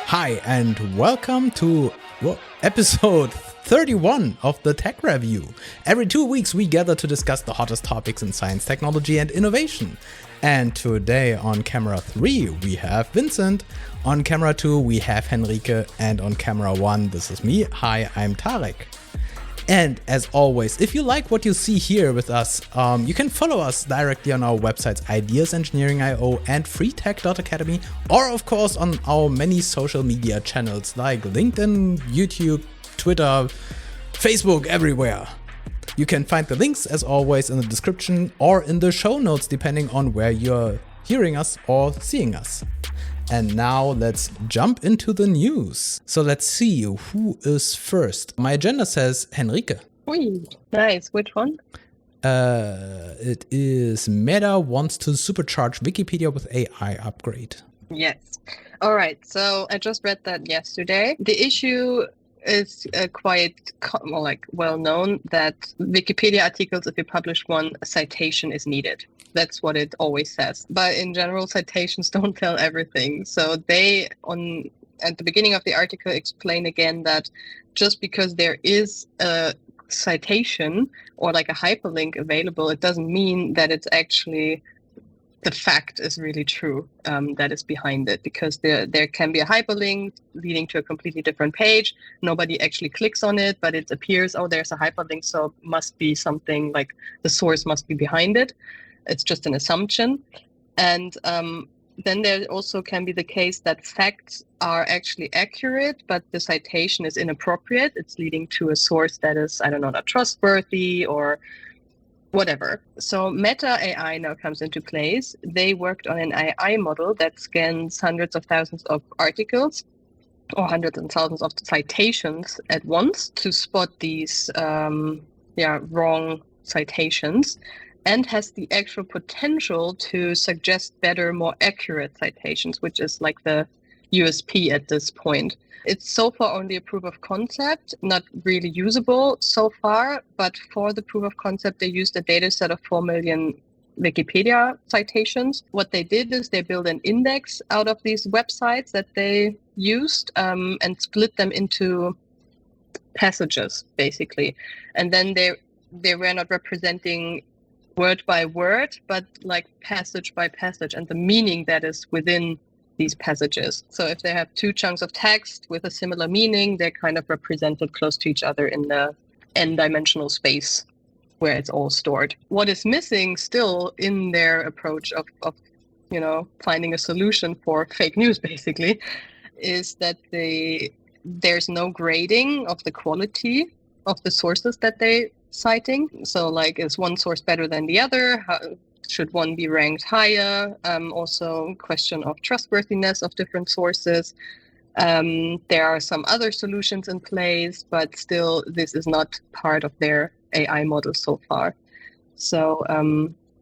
Hi, and welcome to episode 31 of the Tech Review. Every 2 weeks we gather to discuss the hottest topics in science, technology and innovation. And today on camera 3 we have Vincent, on camera 2 we have Henrike, and on camera 1 this is me. Hi, I'm Tarek. And as always, if you like what you see here with us, you can follow us directly on our websites Ideas Engineering.io and FreeTech.academy, or of course on our many social media channels like LinkedIn, YouTube, Twitter, Facebook, everywhere. You can find the links as always in the description or in the show notes depending on where you're hearing us or seeing us. And now let's jump into the news. So let's see who is first. My agenda says Henrike. Ui, nice. Which one? It is Meta wants to supercharge Wikipedia with AI upgrade. Yes. All right. So I just read that yesterday. The issue is quite well known that Wikipedia articles, if you publish one, a citation is needed. That's what it always says. But in general, citations don't tell everything. So they, at the beginning of the article, explain again that just because there is a citation or like a hyperlink available, it doesn't mean that it's actually the fact is really true that is behind it, because there can be a hyperlink leading to a completely different page. Nobody actually clicks on it, but it appears, oh, there's a hyperlink, so must be something like the source must be behind it. It's just an assumption. And then there also can be the case that facts are actually accurate, but the citation is inappropriate. It's leading to a source that is, I don't know, not trustworthy or whatever. So Meta AI now comes into place. They worked on an AI model that scans hundreds of thousands of articles or hundreds and thousands of citations at once to spot these wrong citations, and has the actual potential to suggest better, more accurate citations, which is like the USP at this point. It's so far only a proof of concept, not really usable so far, but for the proof of concept, they used a data set of 4 million Wikipedia citations. What they did is they built an index out of these websites that they used and split them into passages, basically. And then they were not representing word by word, but like passage by passage and the meaning that is within these passages. So if they have 2 chunks of text with a similar meaning, they're kind of represented close to each other in the n-dimensional space where it's all stored. What is missing still in their approach of finding a solution for fake news, basically, is that there's no grading of the quality of the sources that they citing. So like, is one source better than the other? Should one be ranked higher? Also question of trustworthiness of different sources. There are some other solutions in place, but still this is not part of their AI model so far. So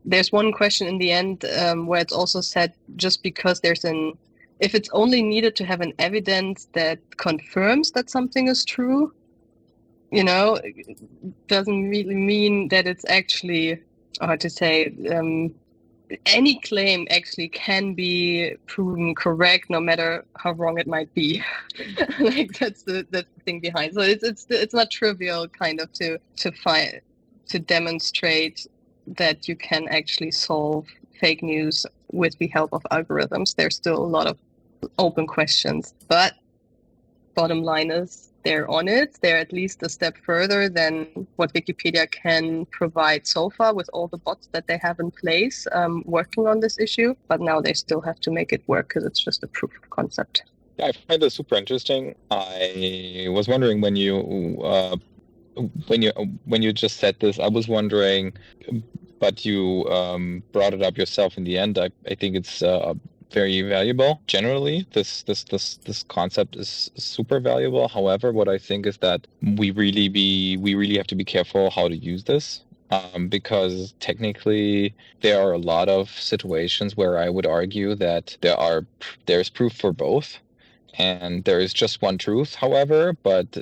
there's one question in the end where it's also said, just because if it's only needed to have an evidence that confirms that something is true, doesn't really mean that it's actually, any claim actually can be proven correct, no matter how wrong it might be. Like that's the thing behind. So it's not trivial, kind of, to demonstrate that you can actually solve fake news with the help of algorithms. There's still a lot of open questions, but bottom line is they're on it. They're at least a step further than what Wikipedia can provide so far with all the bots that they have in place working on this issue. But now they still have to make it work because it's just a proof of concept. Yeah, I find this super interesting. I was wondering when you just said this, I was wondering, but you brought it up yourself in the end. I think it's very valuable. Generally, this concept is super valuable. However, what I think is that we really have to be careful how to use this, because technically there are a lot of situations where I would argue that there's proof for both, and there is just one truth. However, but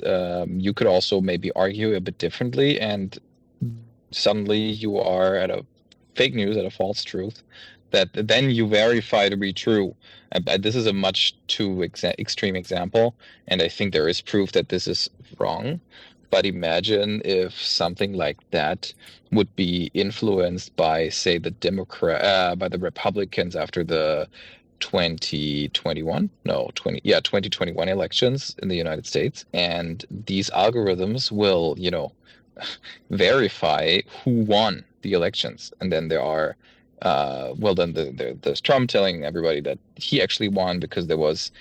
you could also maybe argue a bit differently, and suddenly you are at a fake news, at a false truth, that then you verify to be true. This is a much too extreme example, and I think there is proof that this is wrong. But imagine if something like that would be influenced by, say, by the Republicans after the 2021 elections in the United States, and these algorithms will, verify who won the elections, and then there are there's Trump telling everybody that he actually won because there was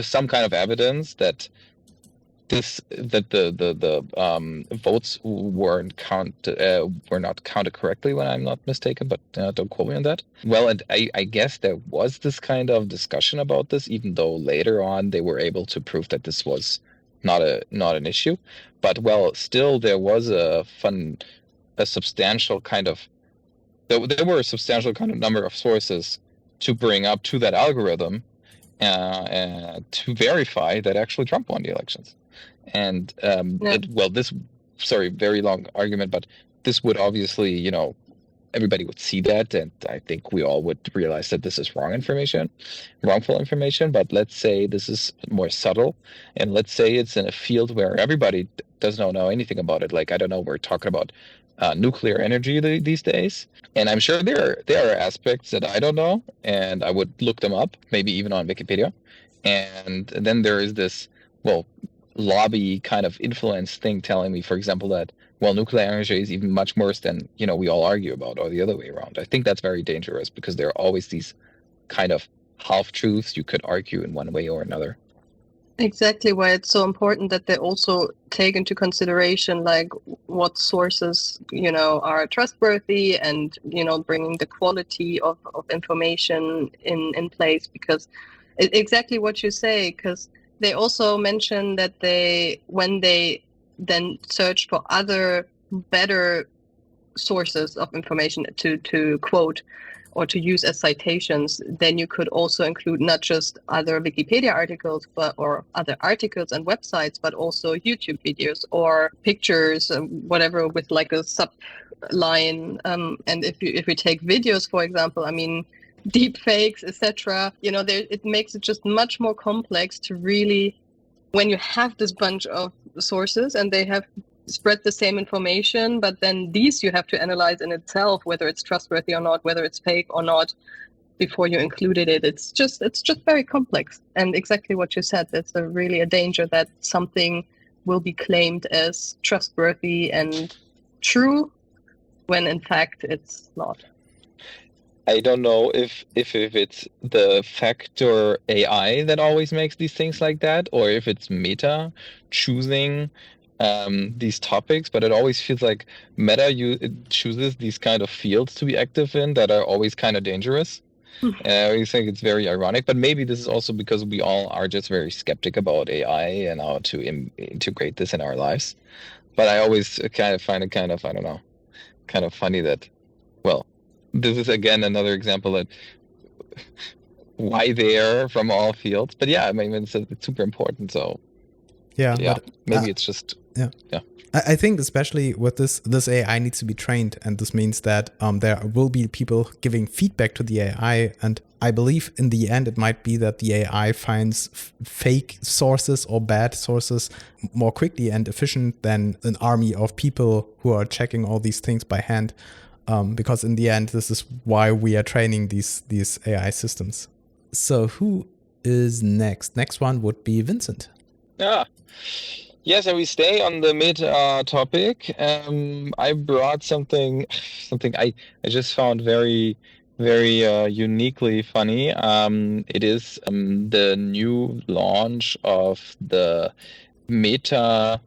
some kind of evidence that the votes were not counted correctly, when I'm not mistaken, but don't quote me on that. Well, and I guess there was this kind of discussion about this, even though later on they were able to prove that this was not an issue. But still there was a substantial kind of number of sources to bring up to that algorithm to verify that actually Trump won the elections. And very long argument, but this would obviously, everybody would see that, and I think we all would realize that this is wrongful information. But let's say this is more subtle, and let's say it's in a field where everybody does not know anything about it. Like, I don't know, we're talking about nuclear energy these days, and I'm sure there are aspects that I don't know, and I would look them up, maybe even on Wikipedia. And then there is this lobby kind of influence thing telling me, for example, that nuclear energy is even much worse than we all argue about, or the other way around. I think that's very dangerous, because there are always these kind of half truths you could argue in one way or another. Exactly why it's so important that they also take into consideration like what sources are trustworthy, and bringing the quality of information in place, because exactly what you say, because they also mention that when they then search for other better sources of information to quote or to use as citations, then you could also include not just other Wikipedia articles, or other articles and websites, but also YouTube videos or pictures, whatever, with like a subline. And if we take videos, for example, I mean, deep fakes, etc. It makes it just much more complex to really, when you have this bunch of sources and they have spread the same information, but then these you have to analyze in itself, whether it's trustworthy or not, whether it's fake or not, before you included it. It's just very complex. And exactly what you said, it's really a danger that something will be claimed as trustworthy and true when in fact it's not. I don't know if it's the factor AI that always makes these things like that, or if it's Meta choosing these topics, but it always feels like Meta chooses these kind of fields to be active in that are always kind of dangerous. And I always think it's very ironic, but maybe this is also because we all are just very skeptic about AI and how to integrate this in our lives. But I always kind of find it kind of funny that, this is again another example that why they're from all fields. But yeah, I mean, it's super important. So maybe it's just I think especially with this AI needs to be trained, and this means that there will be people giving feedback to the AI, and I believe in the end it might be that the AI finds fake sources or bad sources more quickly and efficient than an army of people who are checking all these things by hand. Because in the end, this is why we are training these AI systems. So who is next? Next one would be Vincent. Yes, and we stay on the meta topic. I brought something I just found very, very uniquely funny. It is the new launch of the Meta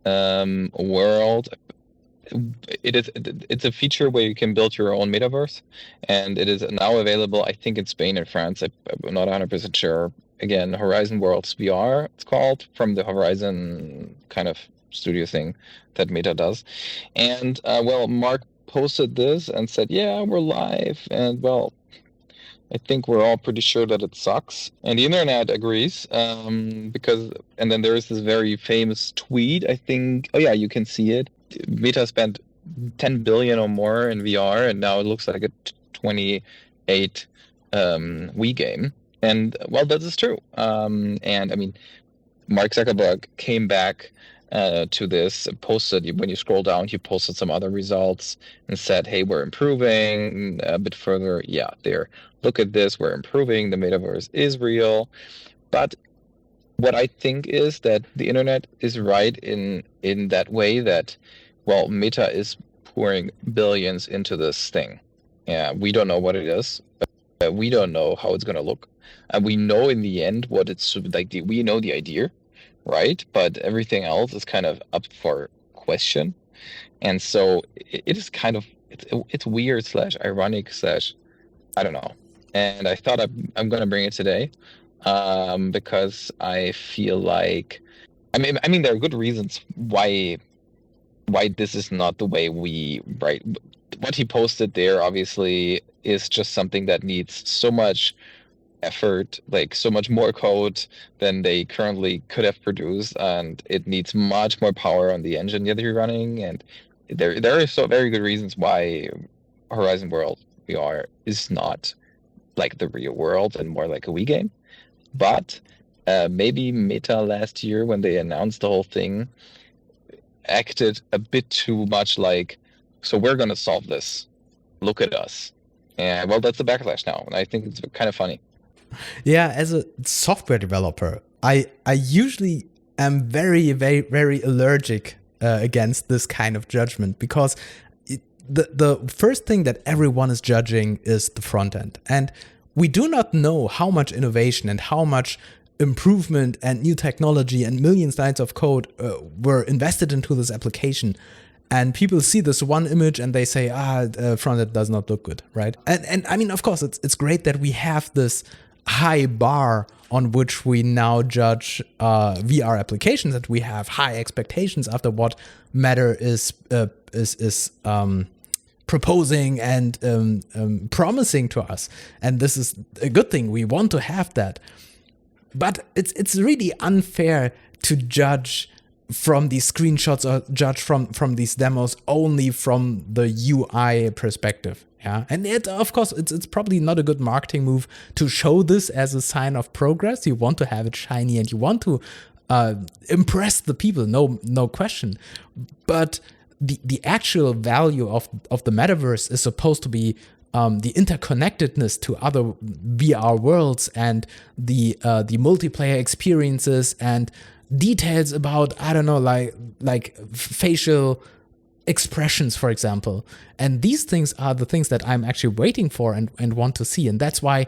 world. It's a feature where you can build your own metaverse, and it is now available, I think, in Spain and France. I'm not 100% sure. Again, Horizon Worlds VR, it's called, from the Horizon kind of studio thing that Meta does. And Mark posted this and said, yeah, we're live, and I think we're all pretty sure that it sucks. And the internet agrees, and then there is this very famous tweet, I think, you can see it. Meta spent 10 billion or more in VR, and now it looks like a $20 8 Wii game. And well, that is true. And I mean, Mark Zuckerberg came back to this, posted, when you scroll down, he posted some other results and said, hey, we're improving a bit further. Yeah, there. Look at this. We're improving. The metaverse is real. But what I think is that the internet is right in that way that, well, Meta is pouring billions into this thing. Yeah, we don't know what it is. We don't know how it's going to look. And we know in the end what it's like. We know the idea, right? But everything else is kind of up for question. And so it is kind of, it's weird / ironic / I don't know. And I thought I'm going to bring it today because I feel like, I mean, there are good reasons why this is not the way we write. What he posted there obviously is just something that needs so much effort, like so much more code than they currently could have produced, and it needs much more power on the engine that you're running. And there are so very good reasons why Horizon World VR is not like the real world and more like a Wii game. But maybe Meta last year, when they announced the whole thing, acted a bit too much like, so we're going to solve this. Look at us. And well, that's the backlash now. And I think it's kind of funny. Yeah, as a software developer, I usually am very, very, very allergic against this kind of judgment, because the first thing that everyone is judging is the front end. And we do not know how much innovation and how much improvement and new technology and millions lines of code were invested into this application. And people see this one image and they say, front end does not look good, right? And I mean, of course, it's great that we have this high bar on which we now judge VR applications, that we have high expectations after what Meta is proposing and promising to us. And this is a good thing. We want to have that. But it's really unfair to judge from these screenshots or judge from these demos only from the UI perspective. Yeah, and of course, it's probably not a good marketing move to show this as a sign of progress. You want to have it shiny and you want to impress the people, no question. But the actual value of the metaverse is supposed to be the interconnectedness to other VR worlds and the multiplayer experiences and details about, I don't know, like facial expressions, for example. And these things are the things that I'm actually waiting for and want to see. And that's why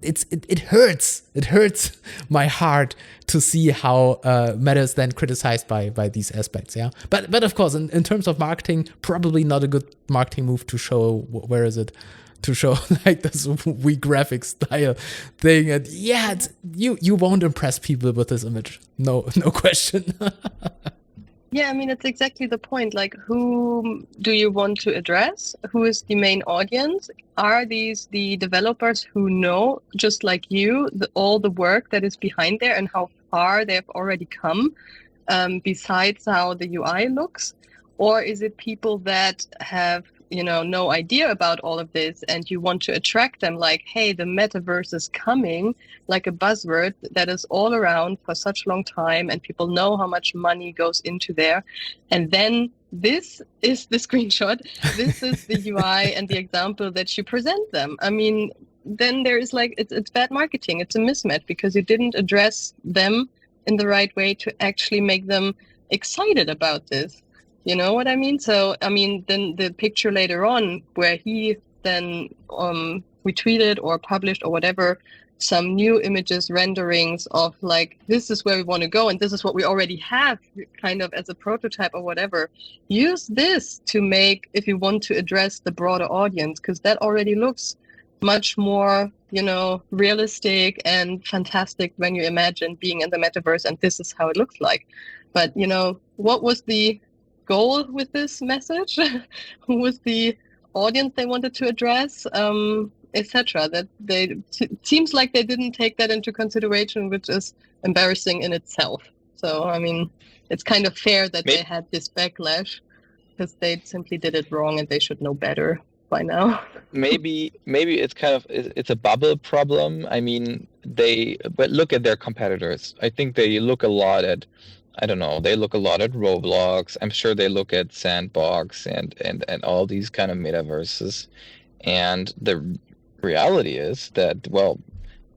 it hurts. It hurts my heart to see how Meta is then criticized by these aspects. Yeah, but of course, in terms of marketing, probably not a good marketing move to show, where is it? To show like this Wii graphic style thing. And yeah, you won't impress people with this image. No question. Yeah, I mean, it's exactly the point. Like, who do you want to address? Who is the main audience? Are these the developers who know, just like you, all the work that is behind there and how far they've already come, besides how the UI looks? Or is it people that have, no idea about all of this, and you want to attract them like, hey, the metaverse is coming, like a buzzword that is all around for such a long time, and people know how much money goes into there. And then this is the screenshot, this is the UI and the example that you present them. I mean, then there is like, it's bad marketing. It's a mismatch because you didn't address them in the right way to actually make them excited about this. You know what I mean? So, I mean, then the picture later on where he then retweeted or published or whatever, some new images, renderings of like, this is where we want to go and this is what we already have kind of as a prototype or whatever. Use this to make, if you want to address the broader audience, because that already looks much more, realistic and fantastic when you imagine being in the metaverse and this is how it looks like. But, what was the goal with this message? Who was the audience they wanted to address, etc. That seems like they didn't take that into consideration, which is embarrassing in itself. So I mean, it's kind of fair that they had this backlash because they simply did it wrong and they should know better by now. maybe it's kind of it's a bubble problem. I mean, but look at their competitors. I think they look a lot at, I don't know, they look a lot at Roblox. I'm sure they look at Sandbox and all these kind of metaverses. And the reality is that, well,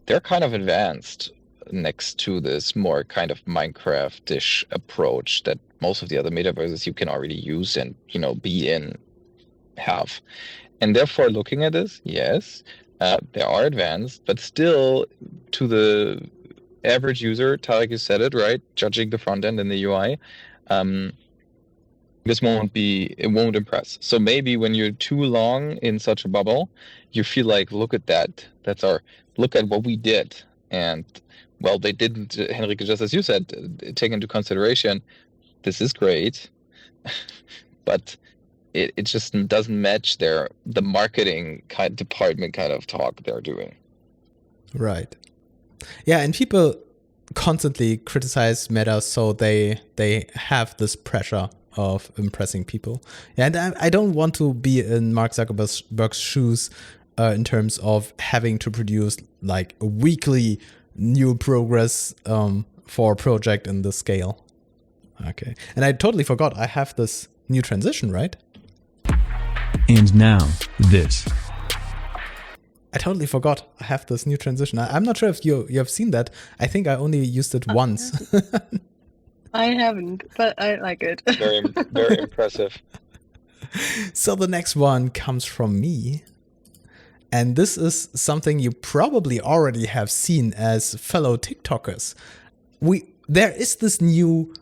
they're kind of advanced next to this more kind of Minecraft-ish approach that most of the other metaverses you can already use and, be in have. And therefore, looking at this, yes, they are advanced, but still, to the average user, Tarek, you said it, right? Judging the front end and the UI, this it won't impress. So maybe when you're too long in such a bubble, you feel like, look at that. Look at what we did. And, well, they didn't, Henrike, just as you said, take into consideration, this is great, but it just doesn't match the marketing department kind of talk they're doing. Right. Yeah, and people constantly criticize Meta, so they have this pressure of impressing people. And I don't want to be in Mark Zuckerberg's shoes in terms of having to produce like a weekly new progress for a project in this scale. Okay. And I totally forgot I have this new transition, right? And now, this. I totally forgot I have this new transition. I'm not sure if you have seen that. I think I only used it once. I haven't, but I like it. Very, very impressive. So the next one comes from me. And this is something you probably already have seen as fellow TikTokers. There is this new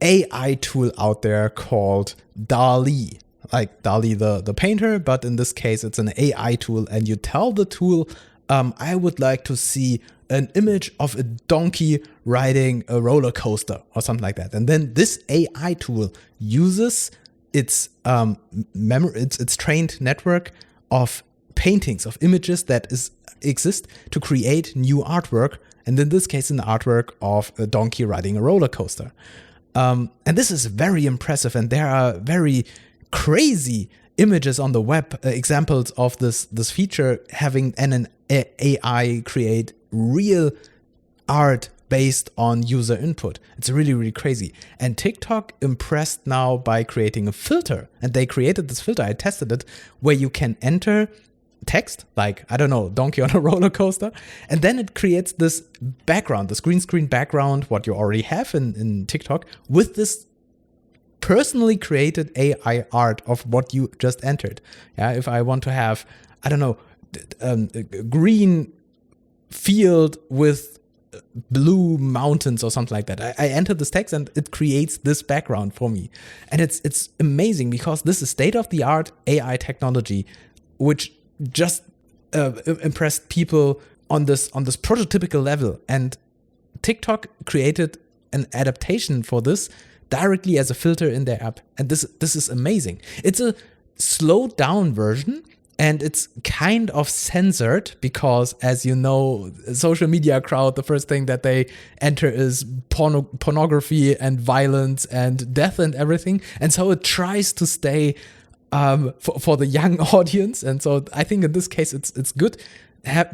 AI tool out there called DALL-E. Like DALL-E the painter, but in this case it's an AI tool, and you tell the tool, I would like to see an image of a donkey riding a roller coaster or something like that. And then this AI tool uses its its trained network of paintings, of images that exist to create new artwork, and in this case an artwork of a donkey riding a roller coaster. And this is very impressive, and there are very crazy images on the web, examples of this feature, having an AI create real art based on user input. It's really, really crazy. And TikTok impressed now by creating a filter, and they created this filter, I tested it, where you can enter text, like, I don't know, donkey on a roller coaster, and then it creates this background, this green screen background, what you already have in TikTok, with this personally created AI art of what you just entered. Yeah, if I want to have, I don't know, a green field with blue mountains or something like that, I enter this text and it creates this background for me. And it's amazing because this is state-of-the-art AI technology, which just impressed people on this prototypical level. And TikTok created an adaptation for this directly as a filter in their app. And this is amazing. It's a slowed down version, and it's kind of censored because, as you know, social media crowd, the first thing that they enter is pornography and violence and death and everything. And so it tries to stay for the young audience. And so I think in this case, it's good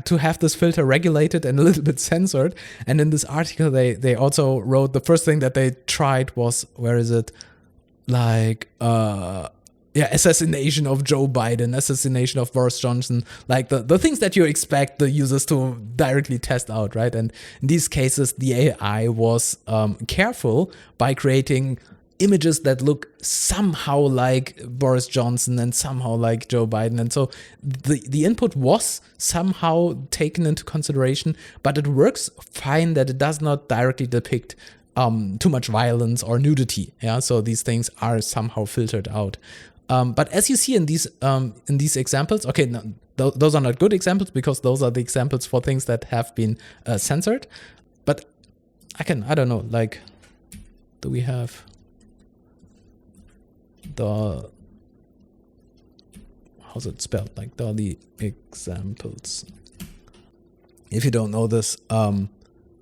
to have this filter regulated and a little bit censored. And in this article, they also wrote the first thing that they tried was, where is it? Like, assassination of Joe Biden, assassination of Boris Johnson, like the things that you expect the users to directly test out, right? And in these cases, the AI was careful by creating images that look somehow like Boris Johnson and somehow like Joe Biden. And so the input was somehow taken into consideration, but it works fine that it does not directly depict too much violence or nudity. Yeah, so these things are somehow filtered out. But as you see in these examples, okay, no, those are not good examples because those are the examples for things that have been censored. But I don't know, like, do we have how's it spelled? Like the examples. If you don't know this,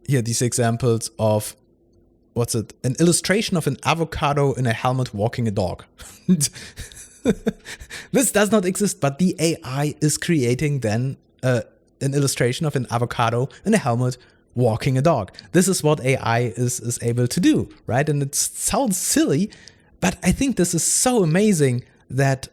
here these examples of what's it? An illustration of an avocado in a helmet walking a dog. This does not exist, but the AI is creating then an illustration of an avocado in a helmet walking a dog. This is what AI is able to do, right? And it sounds silly, but I think this is so amazing that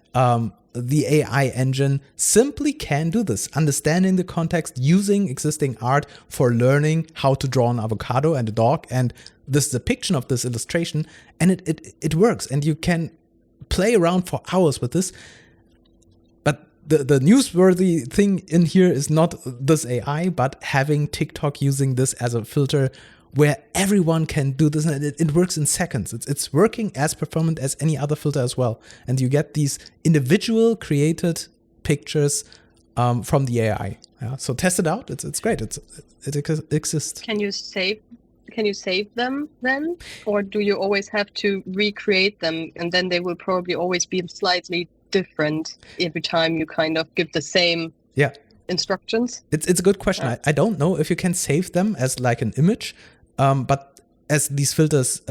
the AI engine simply can do this, understanding the context, using existing art for learning how to draw an avocado and a dog, and this depiction of this illustration, and it works, and you can play around for hours with this. But the newsworthy thing in here is not this AI, but having TikTok using this as a filter where everyone can do this, and it works in seconds. It's working as performant as any other filter as well. And you get these individual created pictures from the AI. Yeah? So test it out. It's great. It exists. Can you save them then? Or do you always have to recreate them, and then they will probably always be slightly different every time you kind of give the same instructions? It's a good question. I don't know if you can save them as like an image. But as these filters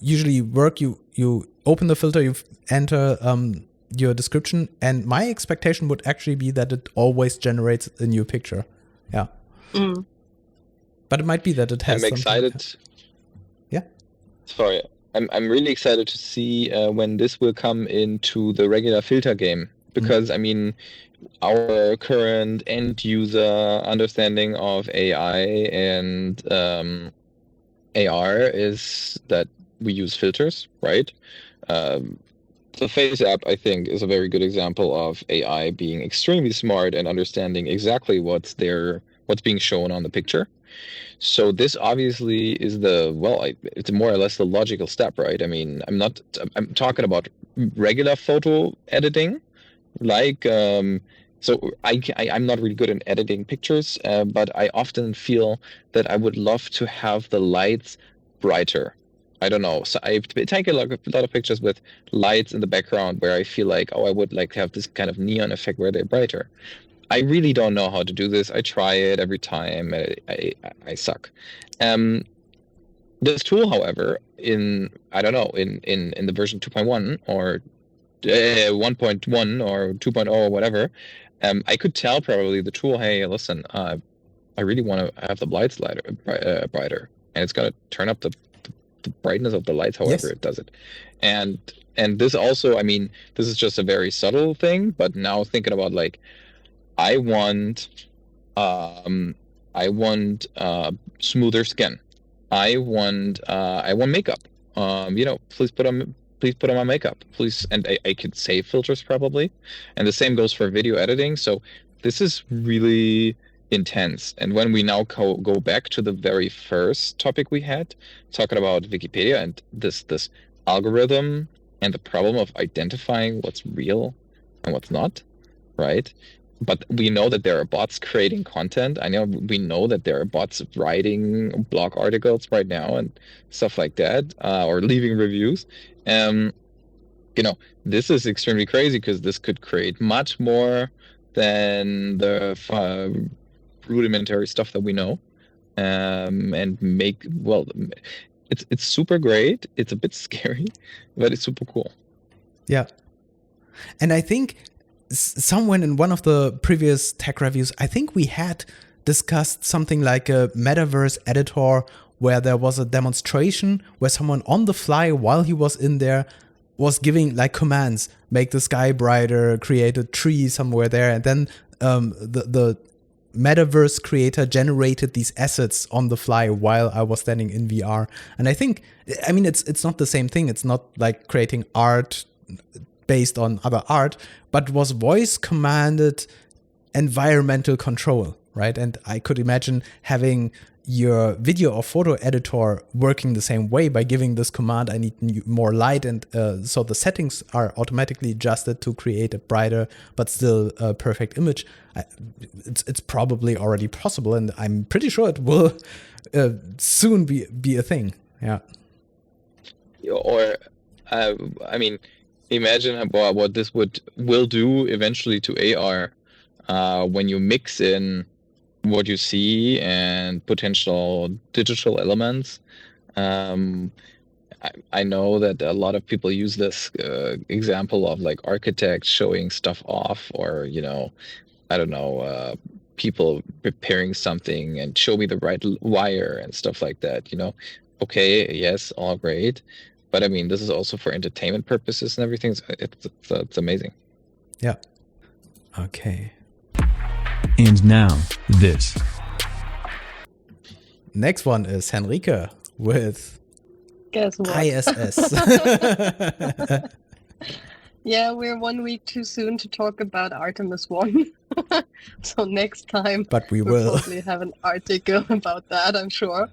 usually work, you open the filter, you enter your description, and my expectation would actually be that it always generates a new picture. Yeah. Mm. But it might be that it has. I'm excited. Yeah. Sorry, I'm really excited to see when this will come into the regular filter game, because I mean, our current end user understanding of AI and AR is that we use filters, right? The Face app, I think, is a very good example of AI being extremely smart and understanding exactly what's being shown on the picture. So this obviously is it's more or less the logical step, right? I mean, I'm talking about regular photo editing, like, so I'm not really good in editing pictures, but I often feel that I would love to have the lights brighter. I don't know. So I take a lot of pictures with lights in the background where I feel like, I would like to have this kind of neon effect where they're brighter. I really don't know how to do this. I try it every time. I suck. This tool, however, in the version 2.1 or 1.1 or 2.0 or whatever, I could tell probably the tool, hey, listen, I really want to have the lights brighter, and it's going to turn up the brightness of the lights however it does it. And this also, I mean, this is just a very subtle thing, but now thinking about like, I want smoother skin. I want makeup. Please put on my makeup, please. And I could save filters probably. And the same goes for video editing. So this is really intense. And when we now go back to the very first topic we had, talking about Wikipedia and this algorithm and the problem of identifying what's real and what's not, right? But we know that there are bots creating content. We know that there are bots writing blog articles right now and stuff like that, or leaving reviews. This is extremely crazy because this could create much more than the rudimentary stuff that we know, and make, it's super great. It's a bit scary, but it's super cool. Yeah. And I think somewhere in one of the previous tech reviews, I think we had discussed something like a Metaverse editor where there was a demonstration where someone on the fly while he was in there was giving like commands, make the sky brighter, create a tree somewhere there. And then the Metaverse creator generated these assets on the fly while I was standing in VR. And I think, it's not the same thing. It's not like creating art based on other art, but was voice commanded environmental control, right? And I could imagine having your video or photo editor working the same way by giving this command, I need more light, and so the settings are automatically adjusted to create a brighter but still perfect image. It's probably already possible, and I'm pretty sure it will soon be a thing. Yeah. Or, imagine what this will do eventually to AR when you mix in what you see and potential digital elements. I know that a lot of people use this example of like architects showing stuff off, or I don't know, people preparing something and show me the right wire and stuff like that. Okay, yes, all great, but I mean, this is also for entertainment purposes and everything. It's amazing. Yeah. Okay. And now, this. Next one is Henrike with Guess what? ISS. Yeah, we're 1 week too soon to talk about Artemis 1. So next time But we we'll will. probably have an article about that, I'm sure.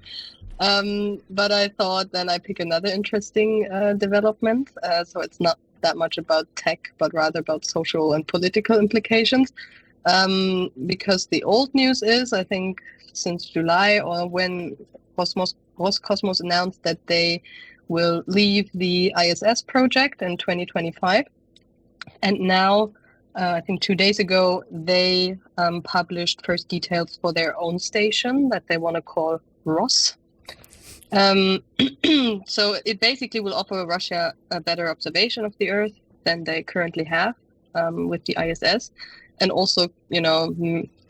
But I thought then I pick another interesting development. So it's not that much about tech, but rather about social and political implications. Because the old news is, I think, since July, or when Roscosmos announced that they will leave the ISS project in 2025. And now, I think 2 days ago, they published first details for their own station that they want to call ROSS. So it basically will offer Russia a better observation of the Earth than they currently have with the ISS. And also,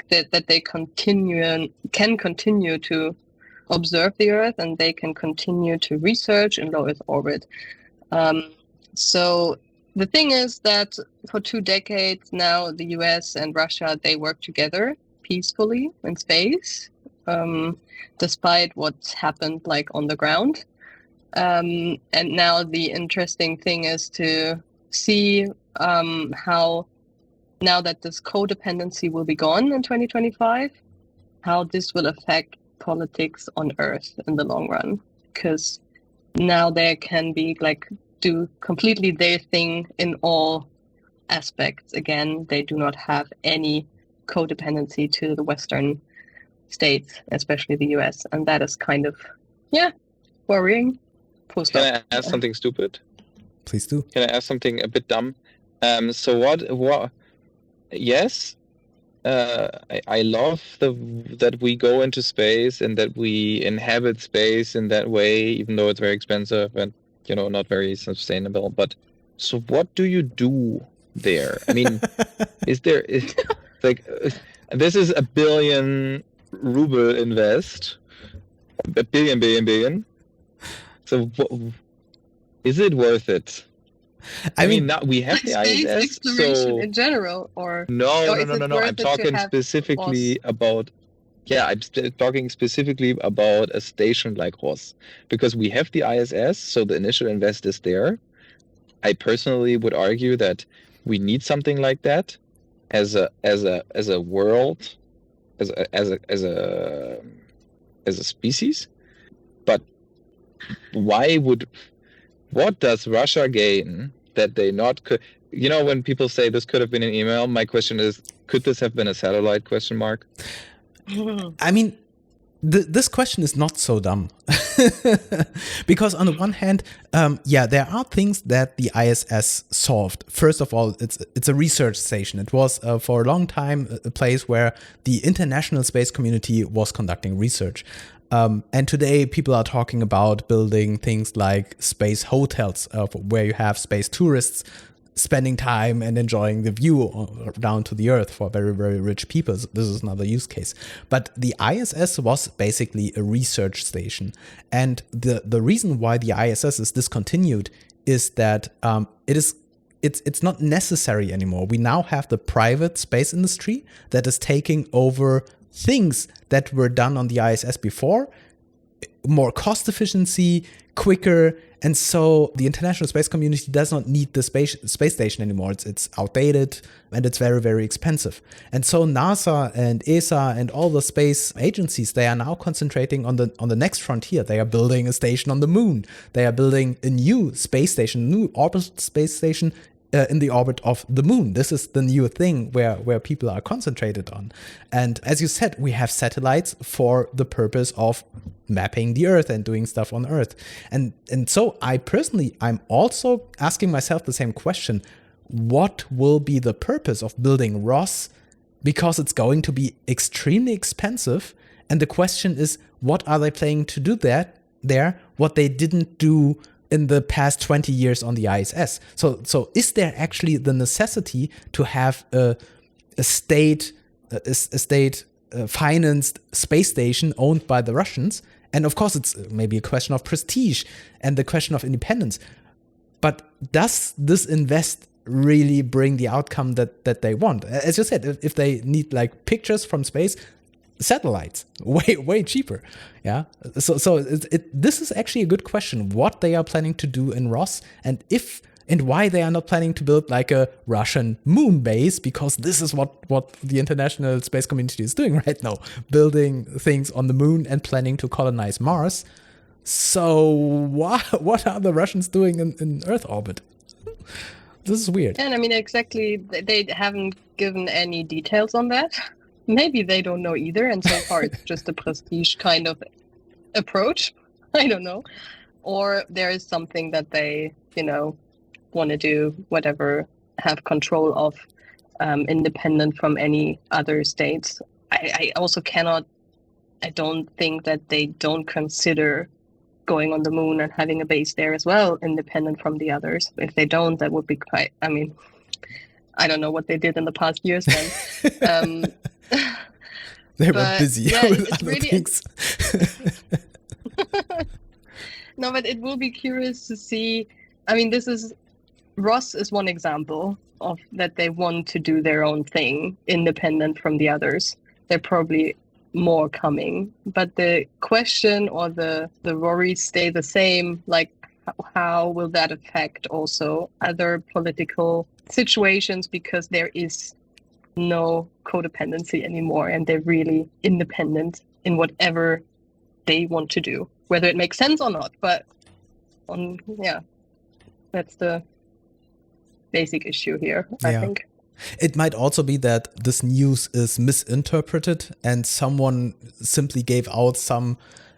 that they can continue to observe the Earth, and they can continue to research in low Earth orbit. So the thing is that for 2 decades now, the US and Russia, they work together peacefully in space, despite what's happened like on the ground. And now the interesting thing is to see how, now that this codependency will be gone in 2025, how this will affect politics on Earth in the long run. Because now they can be do completely their thing in all aspects. Again, they do not have any codependency to the Western states, especially the US. And that is kind of, worrying. Can I ask something stupid? Please do. Can I ask something a bit dumb? So what? Yes, I love that we go into space and that we inhabit space in that way, even though it's very expensive and not very sustainable. But so what do you do there? I mean, is this is a billion ruble invest, a billion. So is it worth it? I mean, we have the space ISS, exploration so in general, or no. is it I'm worth it to talking have specifically ROSS? about. Yeah, I'm talking specifically about a station like ROSS, because we have the ISS, so the initial invest is there. I personally would argue that we need something like that as a world, as a species. But what does Russia gain that they not could? When people say this could have been an email, my question is, could this have been a satellite? ? I mean, this question is not so dumb. Because on the one hand, there are things that the ISS solved. First of all, it's a research station. It was for a long time a place where the international space community was conducting research. And today people are talking about building things like space hotels, where you have space tourists spending time and enjoying the view down to the Earth for very, very rich people. This is another use case. But the ISS was basically a research station. And the reason why the ISS is discontinued is that it's not necessary anymore. We now have the private space industry that is taking over things that were done on the ISS before, more cost efficiency, quicker. And so the international space community does not need the space station anymore. It's outdated and it's very, very expensive. And so NASA and ESA and all the space agencies, they are now concentrating on the next frontier. They are building a station on the moon. They are building a new space station, new orbital space station in the orbit of the moon. This is the new thing where people are concentrated on. And as you said, we have satellites for the purpose of mapping the Earth and doing stuff on Earth. And so I'm also asking myself the same question. What will be the purpose of building ROSS? Because it's going to be extremely expensive. And the question is, what are they planning to do there what they didn't do in the past 20 years on the ISS. So is there actually the necessity to have a state financed space station owned by the Russians? And of course, it's maybe a question of prestige and the question of independence. But does this invest really bring the outcome that they want? As you said, if they need like pictures from space, satellites, way cheaper. Yeah. So this is actually a good question, what they are planning to do in Ross, and why they are not planning to build like a Russian moon base, because this is what the international space community is doing right now, building things on the moon and planning to colonize Mars. So what are the Russians doing in Earth orbit? This is weird. And I mean, exactly, they haven't given any details on that. Maybe they don't know either, and so far it's just a prestige kind of approach. I don't know. Or there is something that they, want to do, whatever, have control of, independent from any other states. I also I don't think that they don't consider going on the moon and having a base there as well, independent from the others. If they don't, that would be quite, I don't know what they did in the past years then. They were busy with other things. No, but it will be curious to see. Ross is one example of that they want to do their own thing, independent from the others. There are probably more coming, but the question or the worries stay the same. Like, how will that affect also other political situations? Because there is no codependency anymore, and they're really independent in whatever they want to do, whether it makes sense or not. But that's the basic issue here, I think. It might also be that this news is misinterpreted and someone simply gave out some,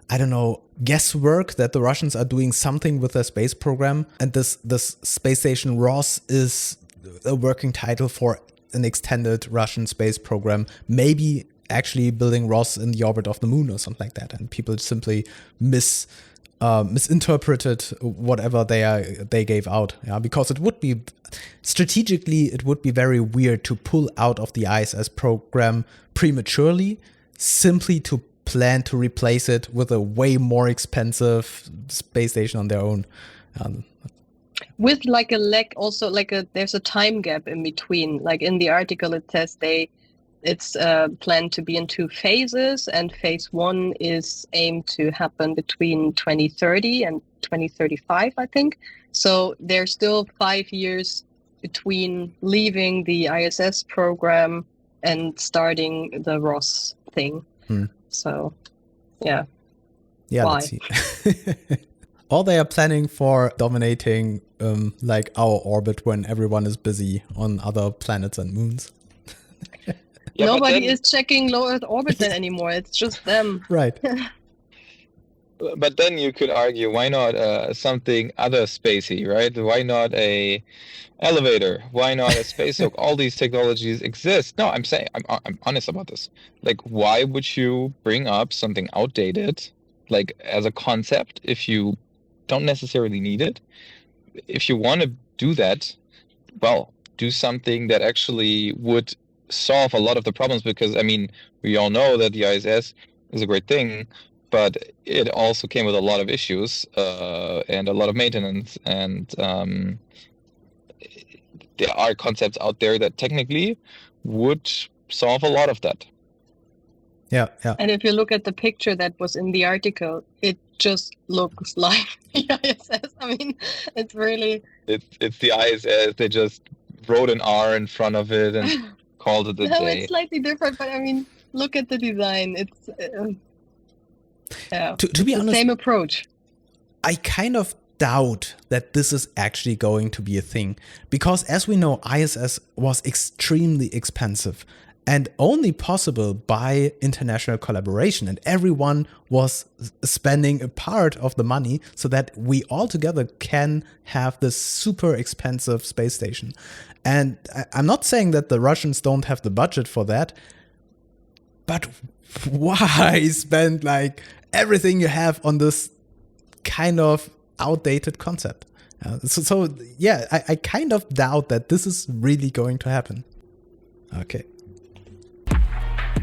I don't know, guesswork that the Russians are doing something with their space program. And this space station Ross is a working title for an extended Russian space program, maybe actually building Ross in the orbit of the moon or something like that. And people simply misinterpreted whatever they gave out. Yeah, because it would be strategically, it would be very weird to pull out of the ISS program prematurely, simply to plan to replace it with a way more expensive space station on their own. With like a lack, also there's a time gap in between. Like in the article, it says it's planned to be in 2 phases, and phase 1 is aimed to happen between 2030 and 2035, I think. So there's still 5 years between leaving the ISS program and starting the Ross thing. So, yeah. Yeah, why? let's see. Or they are planning for dominating like our orbit when everyone is busy on other planets and moons. Yeah, nobody is checking low Earth orbit then anymore. It's just them. Right. But then you could argue, why not something other spacey, right? Why not a elevator? Why not a space hook? All these technologies exist. No, I'm saying, I'm honest about this. Like, why would you bring up something outdated, like as a concept, if you don't necessarily need it? If you want to do that, well, do something that actually would solve a lot of the problems, because we all know that the ISS is a great thing, but it also came with a lot of issues and a lot of maintenance, and there are concepts out there that technically would solve a lot of that. Yeah. And if you look at the picture that was in the article, it just looks like the ISS. It's really... It's the ISS. They just wrote an R in front of it and called it a day. No, it's slightly different, but look at the design. It's to be honest, same approach. I kind of doubt that this is actually going to be a thing, because as we know, ISS was extremely expensive and only possible by international collaboration, and everyone was spending a part of the money so that we all together can have this super expensive space station. And I'm not saying that the Russians don't have the budget for that, but why spend like everything you have on this kind of outdated concept. So yeah, I kind of doubt that this is really going to happen. Okay.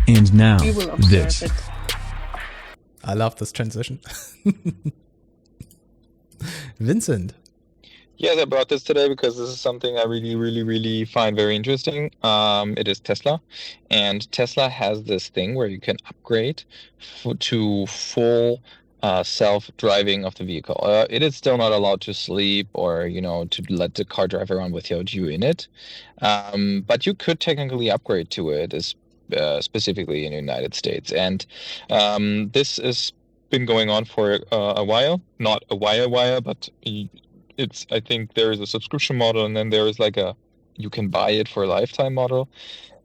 And now, We will observe this. it. I love this transition. Vincent. Yes, I brought this today because this is something I really, really, really find very interesting. It is Tesla, and Tesla has this thing where you can upgrade to full self-driving of the vehicle. It is still not allowed to sleep or, to let the car drive around without you in it. But you could technically upgrade to it, specifically in the United States. And this has been going on for a while, not a while, but I think there is a subscription model, and then there is you can buy it for a lifetime model.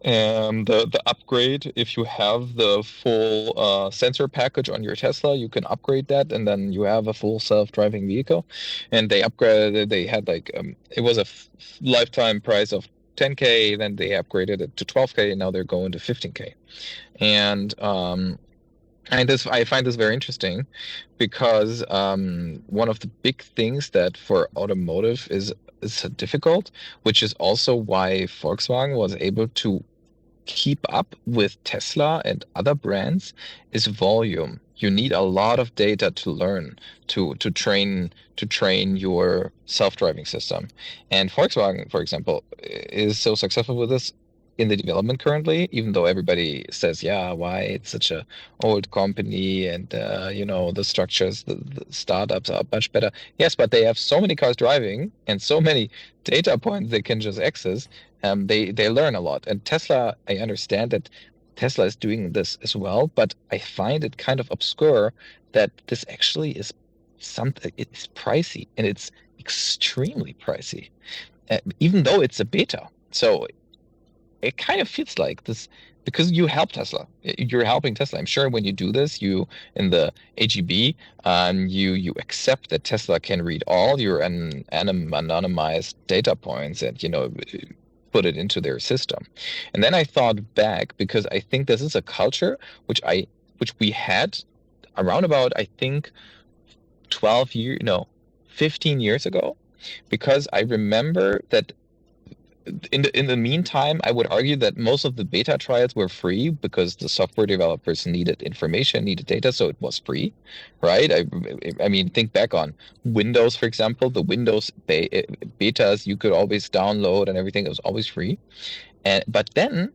The upgrade, if you have the full sensor package on your Tesla, you can upgrade that, and then you have a full self-driving vehicle. And they upgraded. They had it was a lifetime price of 10K, then they upgraded it to 12K, and now they're going to 15K. And I find this very interesting because one of the big things that for automotive is difficult, which is also why Volkswagen was able to keep up with Tesla and other brands, is volume. You need a lot of data to learn, to train your self-driving system. And Volkswagen, for example, is so successful with this in the development currently, even though everybody says, why it's such a old company and the structures, the startups are much better. Yes, but they have so many cars driving and so many data points they can just access. They learn a lot. And Tesla, I understand that Tesla is doing this as well, but I find it kind of obscure that this actually is something. It's pricey, and it's extremely pricey, even though it's a beta. So it kind of feels like this because you help Tesla. You're helping Tesla. I'm sure when you do this, you in the AGB, you accept that Tesla can read all your anonymized data points and put it into their system. And then I thought back, because I think this is a culture which we had around about, I think, 15 years ago, because I remember that in the meantime, I would argue that most of the beta trials were free because the software developers needed information, needed data, so it was free, right? I mean, think back on Windows, for example. The Windows betas you could always download and everything. It was always free. But then,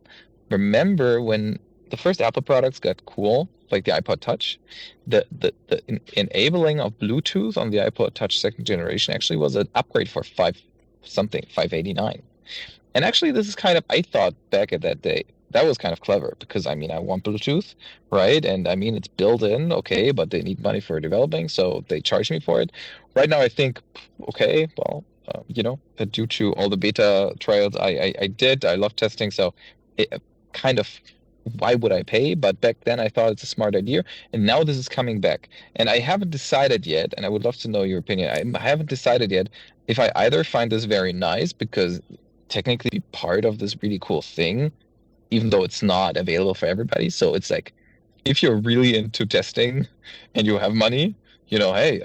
remember when the first Apple products got cool, like the iPod Touch, the enabling of Bluetooth on the iPod Touch second generation actually was an upgrade for $589. And actually, this is kind of, I thought back at that day, that was kind of clever because, I want Bluetooth, right? And it's built in, okay, but they need money for developing, so they charge me for it. Right now, I think, okay, well, due to all the beta trials I did, I love testing, so it kind of, why would I pay? But back then, I thought it's a smart idea, and now this is coming back. And I haven't decided yet, and I would love to know your opinion. I haven't decided yet if I either find this very nice because technically be part of this really cool thing, even though it's not available for everybody. So it's like, if you're really into testing and you have money, hey,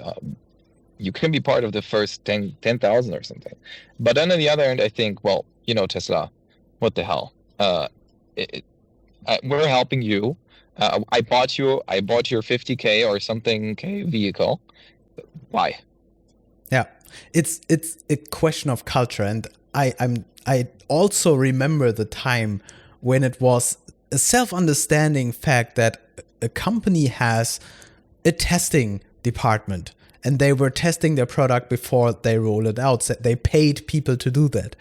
you can be part of the first 10,000 or something. But then on the other end, I think, well, Tesla, what the hell? We're helping you. I bought your 50K or something K vehicle. Why? Yeah, it's a question of culture, and I also remember the time when it was a self-understanding fact that a company has a testing department, and they were testing their product before they roll it out. So they paid people to do that.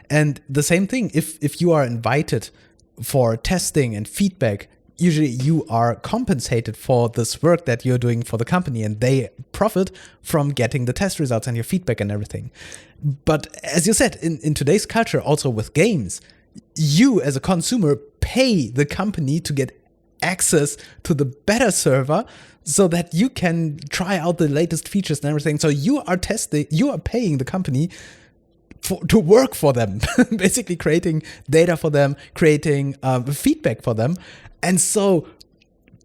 And the same thing, if you are invited for testing and feedback, usually you are compensated for this work that you're doing for the company, and they profit from getting the test results and your feedback and everything. But as you said, in today's culture, also with games, you as a consumer pay the company to get access to the beta server so that you can try out the latest features and everything. So you are paying the company to work for them, basically creating data for them, creating feedback for them. And so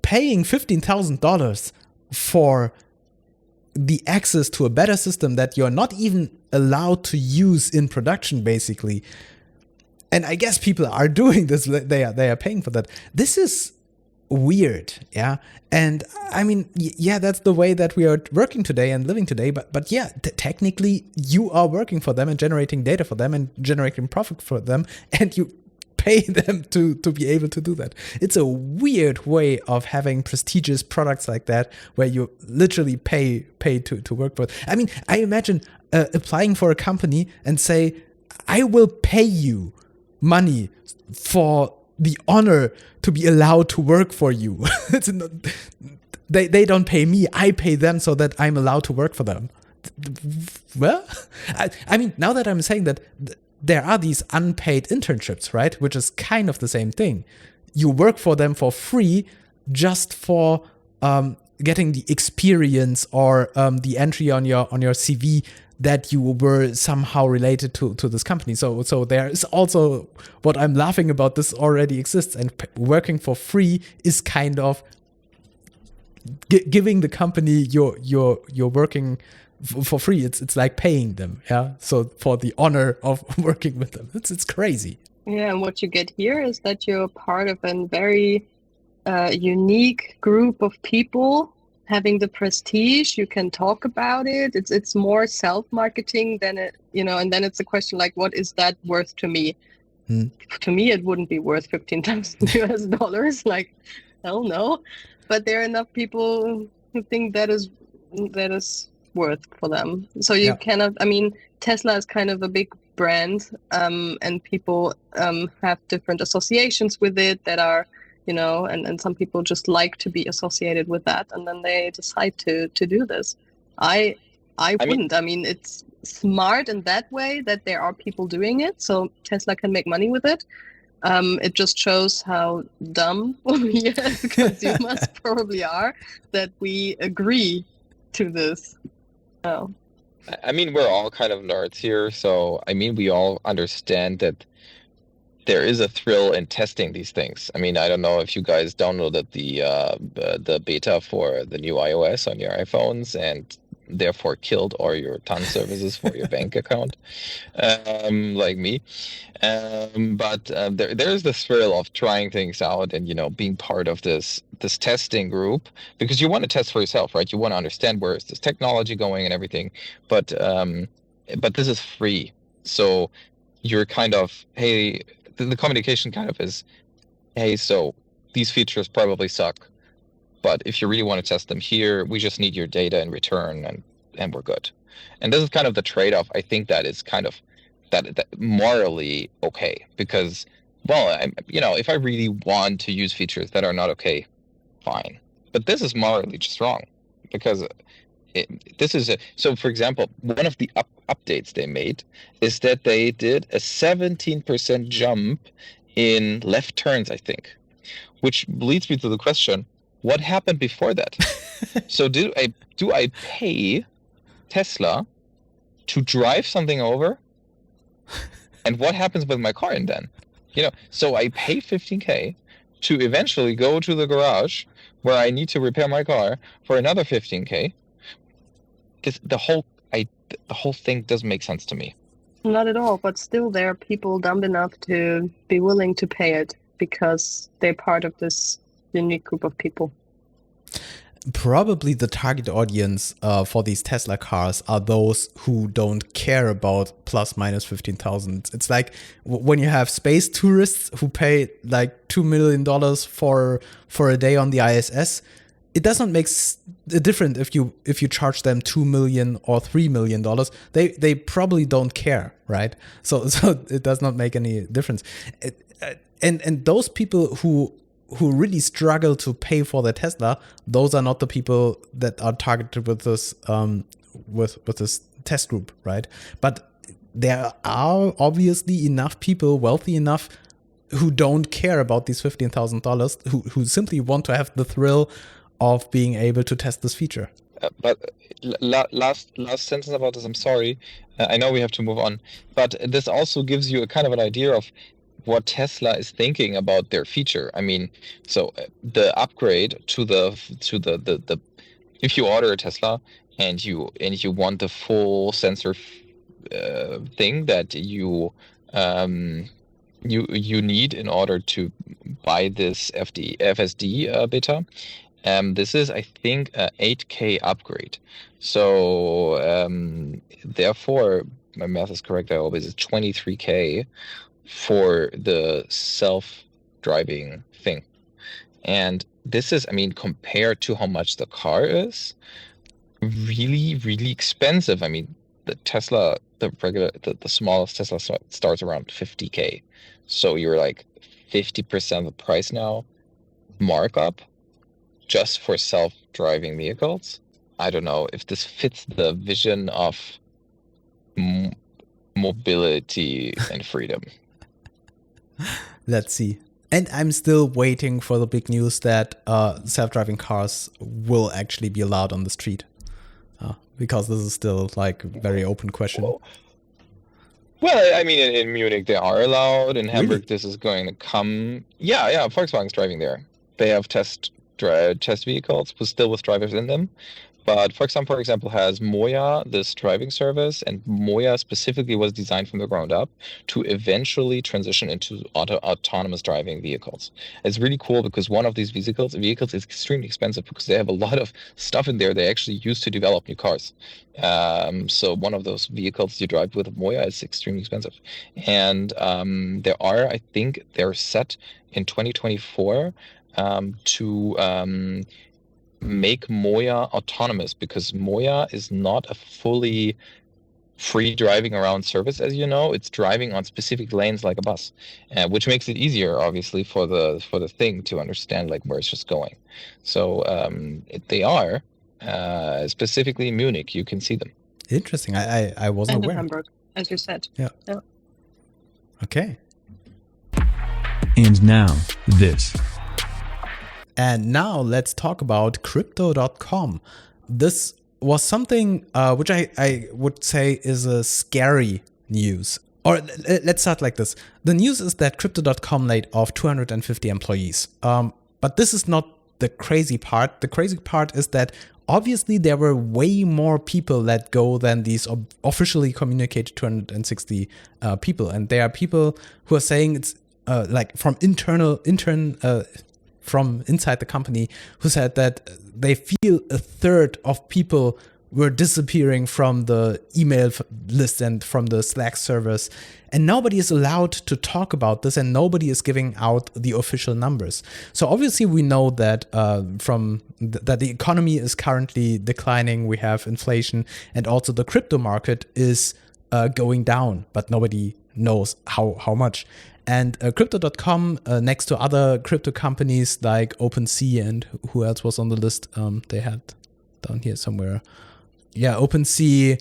paying $15,000 for the access to a better system that you're not even allowed to use in production, basically. And I guess people are doing this. They are paying for that. This is weird, yeah. And I mean, yeah, that's the way that we are working today and living today. But yeah, technically, you are working for them and generating data for them and generating profit for them, and you pay them to be able to do that. It's a weird way of having prestigious products like that, where you literally pay to work for it. I mean, I imagine applying for a company and say, I will pay you money for the honor to be allowed to work for you. It's not, they don't pay me, I pay them so that I'm allowed to work for them. Well, I mean, now that I'm saying that, there are these unpaid internships, right? Which is kind of the same thing. You work for them for free just for getting the experience or the entry on your CV that you were somehow related to this company. So there is also what I'm laughing about. This already exists, and working for free is kind of giving the company you're working for free. It's like paying them, yeah. So for the honor of working with them, it's crazy. Yeah, and what you get here is that you're part of a very unique group of people having the prestige. You can talk about it. It's more self-marketing than it, and then it's a question like, what is that worth to me? To me, it wouldn't be worth $15,000 US. Like, hell no. But there are enough people who think that is worth for them. So you cannot, I mean, Tesla is kind of a big brand, and people have different associations with it that are, and some people just like to be associated with that, and then they decide to do this. I wouldn't. I mean, it's smart in that way that there are people doing it, so Tesla can make money with it. It just shows how dumb we as consumers probably are, that we agree to this. Oh. I mean, we're all kind of nerds here, so I mean, we all understand that there is a thrill in testing these things. I mean, I don't know if you guys downloaded the beta for the new iOS on your iPhones and therefore killed all your TAN services for your bank account, like me. But there's this thrill of trying things out and, being part of this testing group, because you want to test for yourself, right? You want to understand where is this technology going and everything. But this is free. So you're kind of, hey, the communication kind of is, hey, so these features probably suck, but if you really want to test them here, we just need your data in return, and we're good. And this is kind of the trade-off. I think that is kind of that morally okay, because, well, if I really want to use features that are not okay, fine. But this is morally just wrong, because so for example, one of the updates they made is that they did a 17% jump in left turns, I think, which leads me to the question, what happened before that? So do I pay Tesla to drive something over? And what happens with my car and then? So I pay $15K to eventually go to the garage where I need to repair my car for another $15K. The whole thing doesn't make sense to me. Not at all, but still there are people dumb enough to be willing to pay it because they're part of this unique group of people. Probably the target audience for these Tesla cars are those who don't care about plus minus 15,000. It's like when you have space tourists who pay like $2 million for a day on the ISS. It does not make a difference if you charge them $2 million or $3 million. They probably don't care, right? So it does not make any difference. And those people who really struggle to pay for their Tesla, those are not the people that are targeted with this with this test group, right? But there are obviously enough people wealthy enough who don't care about these $15,000, who simply want to have the thrill of being able to test this feature. But last sentence about this, I'm sorry. I know we have to move on, but this also gives you a kind of an idea of what Tesla is thinking about their feature. I mean, so the upgrade to the if you order a Tesla and you want the full sensor thing that you need in order to buy this FSD beta. This is, I think, a 8K upgrade. So therefore, my math is correct. I always is 23K for the self-driving thing. And this is, I mean, compared to how much the car is, really, really expensive. I mean, the Tesla, the smallest Tesla starts around 50K. So you're like 50% of the price now, markup, just for self-driving vehicles. I don't know if this fits the vision of mobility and freedom. Let's see. And I'm still waiting for the big news that self-driving cars will actually be allowed on the street. Because this is still like a very open question. Well, I mean, in Munich, they are allowed. In Hamburg, Really? this is going to come. Yeah, Volkswagen's driving there. They have test vehicles with drivers in them. But Volkswagen, for example, has Moya, this driving service, and Moya specifically was designed from the ground up to eventually transition into autonomous driving vehicles. It's really cool because one of these vehicles is extremely expensive because they have a lot of stuff in there they actually use to develop new cars. So one of those vehicles you drive with Moya is extremely expensive. And I think they're set in 2024 to make Moya autonomous, because Moya is not a fully free driving around service, as you know. It's driving on specific lanes like a bus, which makes it easier, obviously, for the thing to understand like where it's just going. So they are specifically in Munich. You can see them. Interesting. I wasn't And in aware. Hamburg, as you said. Yeah. Okay. And now, this. And now let's talk about crypto.com. This was something which I would say is a scary news. Or let's start like this. The news is that crypto.com laid off 250 employees. But this is not the crazy part. The crazy part is that obviously there were way more people let go than these officially communicated 260 people. And there are people who are saying it's like from from inside the company, who said that they feel a third of people were disappearing from the email list and from the Slack servers. And nobody is allowed to talk about this, and nobody is giving out the official numbers. So obviously we know that that the economy is currently declining. We have inflation, and also the crypto market is going down, but nobody knows how much. And crypto.com, next to other crypto companies like OpenSea, and who else was on the list? They had down here somewhere. Yeah, OpenSea,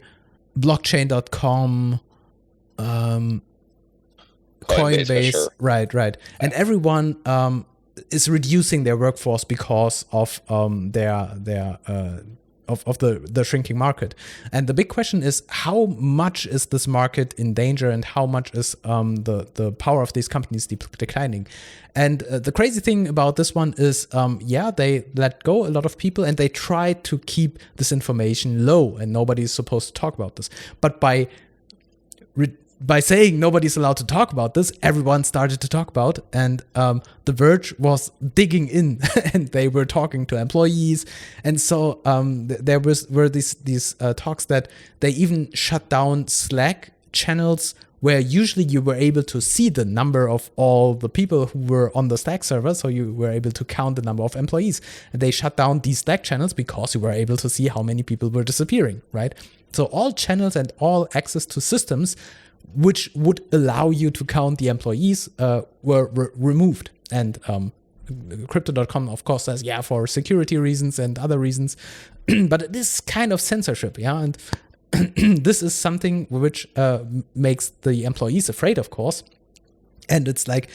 blockchain.com, Coinbase. Sure. Right. And everyone is reducing their workforce because of the shrinking market. And the big question is, how much is this market in danger, and how much is the power of these companies declining? And the crazy thing about this one is, they let go a lot of people, and they try to keep this information low, and nobody's supposed to talk about this. But by saying nobody's allowed to talk about this, everyone started to talk about, and the Verge was digging in, and they were talking to employees, and so there were these talks that they even shut down Slack channels where usually you were able to see the number of all the people who were on the Slack server, so you were able to count the number of employees. And they shut down these Slack channels because you were able to see how many people were disappearing, right? So all channels and all access to systems which would allow you to count the employees were removed. And crypto.com, of course, says, for security reasons and other reasons. But it is kind of censorship, and this is something which makes the employees afraid, of course. And it's like,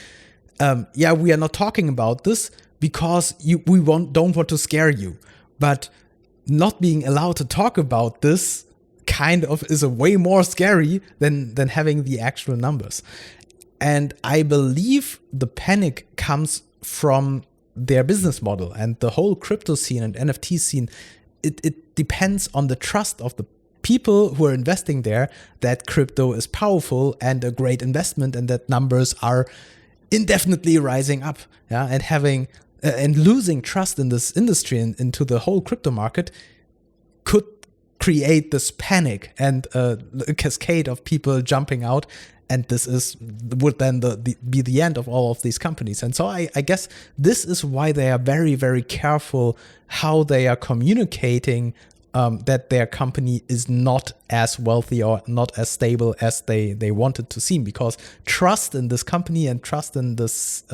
we are not talking about this because we don't want to scare you. But not being allowed to talk about this kind of is a way more scary than having the actual numbers. And I believe the panic comes from their business model, and the whole crypto scene and NFT scene it depends on the trust of the people who are investing there that crypto is powerful and a great investment, and that numbers are indefinitely rising up. Yeah, and having and losing trust in this industry and into the whole crypto market could create this panic and a cascade of people jumping out, and this would then be the end of all of these companies. And so I guess this is why they are very, very careful how they are communicating that their company is not as wealthy or not as stable as they wanted to seem, because trust in this company and trust in this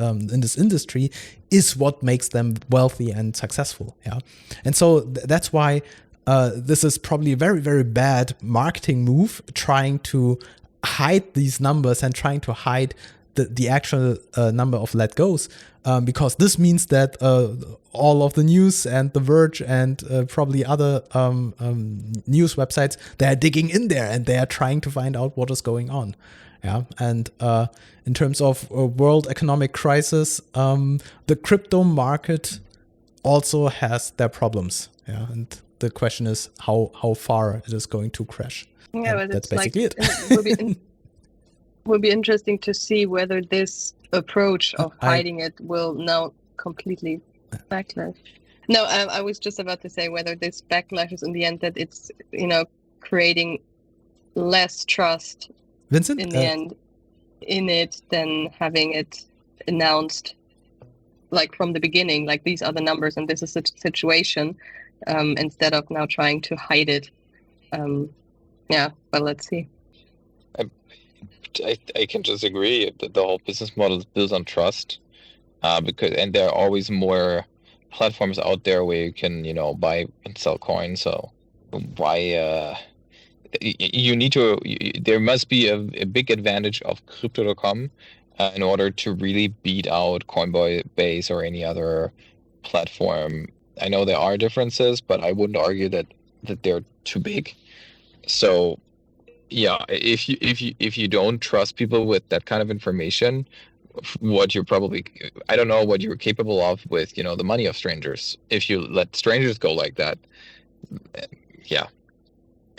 industry is what makes them wealthy and successful. Yeah, and so that's why this is probably a very, very bad marketing move, trying to hide these numbers and trying to hide the actual number of let goes, because this means that all of the news and the Verge and probably other news websites, they are digging in there and they are trying to find out what is going on. Yeah, and in terms of world economic crisis, the crypto market also has their problems. Yeah, and the question is how far it is going to crash. Yeah, but that's basically like, it. Will be interesting to see whether this approach of hiding it will now completely backlash. No, I was just about to say whether this backlash is in the end that it's, creating less trust Vincent, in the end in it than having it announced like from the beginning, like these are the numbers and this is the situation, instead of now trying to hide it. Yeah, but let's see. I can just agree that the whole business model is built on trust, and there are always more platforms out there where you can, buy and sell coins. So why you need to? There must be a big advantage of Crypto.com in order to really beat out Coinbase or any other platform. I know there are differences, but I wouldn't argue that they're too big. So. Yeah, if you don't trust people with that kind of information, what you're probably, I don't know what you're capable of with, the money of strangers. If you let strangers go like that, yeah,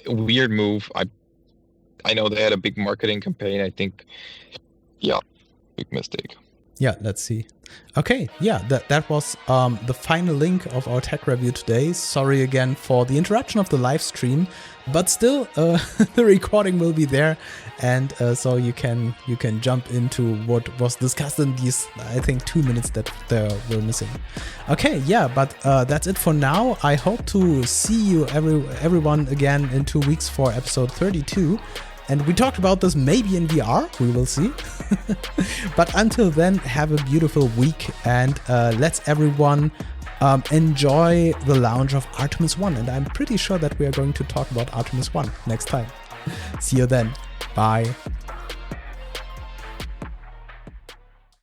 weird move. I know they had a big marketing campaign. I think, yeah, big mistake. Yeah, let's see. Okay, yeah, that was the final link of our tech review today. Sorry again for the interruption of the live stream, but still the recording will be there, and so you can jump into what was discussed in these, I think, 2 minutes that were missing. Okay, yeah, but that's it for now. I hope to see you everyone again in 2 weeks for episode 32. And we talked about this maybe in VR, we will see. But until then, have a beautiful week, and let's everyone enjoy the launch of Artemis 1. And I'm pretty sure that we are going to talk about Artemis 1 next time. See you then. Bye.